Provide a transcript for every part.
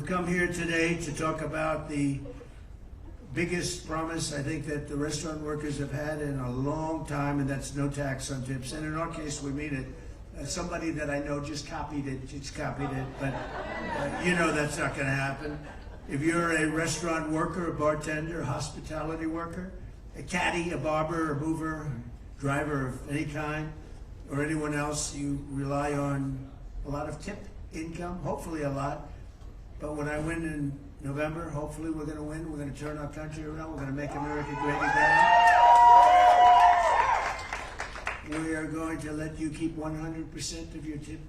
We've come here today to talk about the biggest promise I think that the restaurant workers have had in a long time, and that's no tax on tips. And in our case, we mean it. Somebody that I know just copied it, but you know that's not going to happen. If you're a restaurant worker, a bartender, a hospitality worker, a caddy, a barber, a mover, driver of any kind, or anyone else, you rely on a lot of tip income, hopefully a lot. But when I win in November, hopefully we're going to win. We're going to turn our country around. We're going to make America great again. We are going to let you keep 100% of your tip.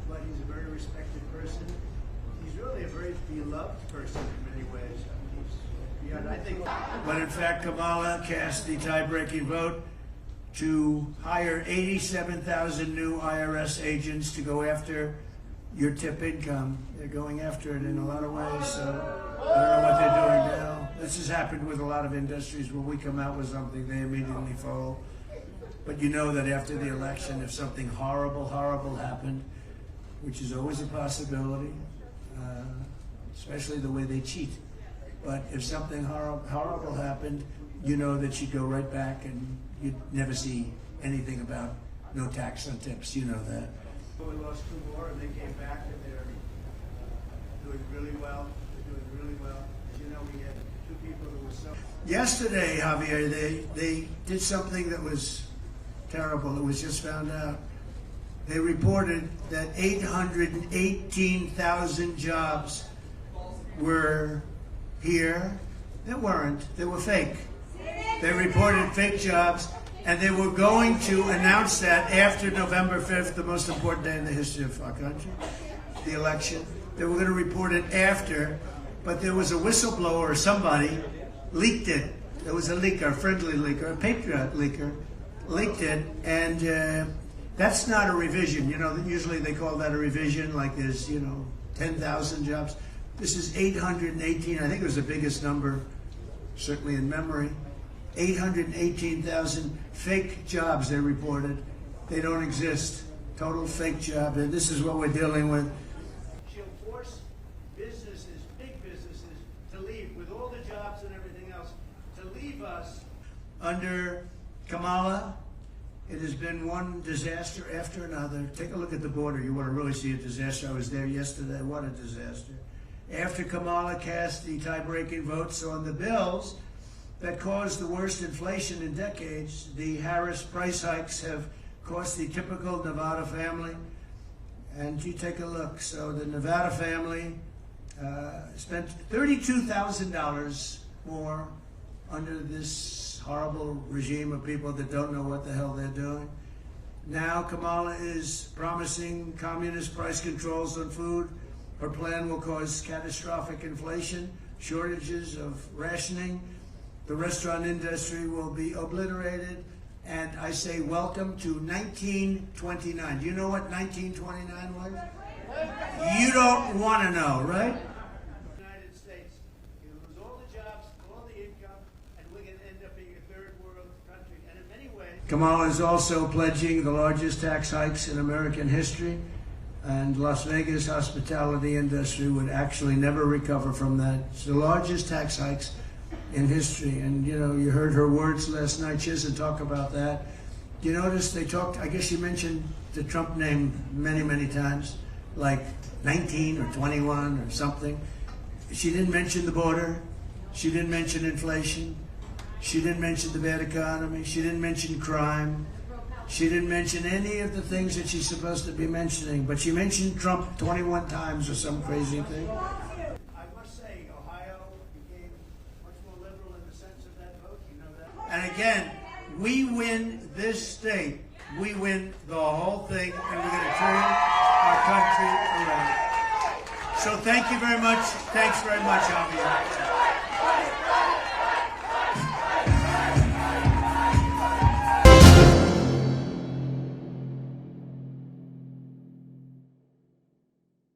But he's a very respected person. He's really a very beloved person in many ways. I think. But in fact, Kamala cast the tie-breaking vote to hire 87,000 new IRS agents to go after your tip income. They're going after it in a lot of ways, so I don't know what they're doing now. This has happened with a lot of industries. When we come out with something, they immediately follow. But you know that after the election, if something horrible happened, which is always a possibility, especially the way they cheat. But if something horrible happened, you know that you'd go right back and you'd never see anything about no tax on tips. You know that. We lost two more, and they came back, and they're doing really well. They're doing really well. As you know, we had two people who were so. Yesterday, Javier, they did something that was terrible. It was just found out. They reported that 818,000 jobs were here. They weren't. They were fake. They reported fake jobs. And they were going to announce that after November 5th, the most important day in the history of our country, the election. They were going to report it after, but there was a whistleblower or somebody leaked it. There was a leaker, a friendly leaker, a patriot leaker, leaked it, and that's not a revision. You know, usually they call that a revision, like there's, 10,000 jobs. This is 818. I think it was the biggest number, certainly in memory. 818,000 fake jobs they reported. They don't exist. Total fake job. And this is what we're dealing with. She'll force businesses, big businesses, to leave with all the jobs and everything else, to leave us. Under Kamala, it has been one disaster after another. Take a look at the border. You want to really see a disaster. I was there yesterday. What a disaster. After Kamala cast the tie-breaking votes on the bills that caused the worst inflation in decades, the Harris price hikes have cost the typical Nevada family. And you take a look. So the Nevada family spent $32,000 more under this horrible regime of people that don't know what the hell they're doing. Now Kamala is promising communist price controls on food. Her plan will cause catastrophic inflation, shortages of rationing. The restaurant industry will be obliterated, and I say welcome to 1929. Do you know what 1929 was? You don't want to know, right? United States, you lose all the jobs, all the income, and we're going to end up being a third world country. And in many ways, Kamala is also pledging the largest tax hikes in American history, and Las Vegas hospitality industry would actually never recover from that. It's the largest tax hikes in history. And you heard her words last night. She doesn't talk about that. You notice they talked, I guess she mentioned the Trump name many times, like 19 or 21 or something. She didn't mention the border. She didn't mention inflation. She didn't mention the bad economy. She didn't mention crime. She didn't mention any of the things that she's supposed to be mentioning. But she mentioned Trump 21 times or some crazy thing. And again, we win this state, we win the whole thing, and we're going to turn our country around. So thank you very much. Thanks very much, Javier.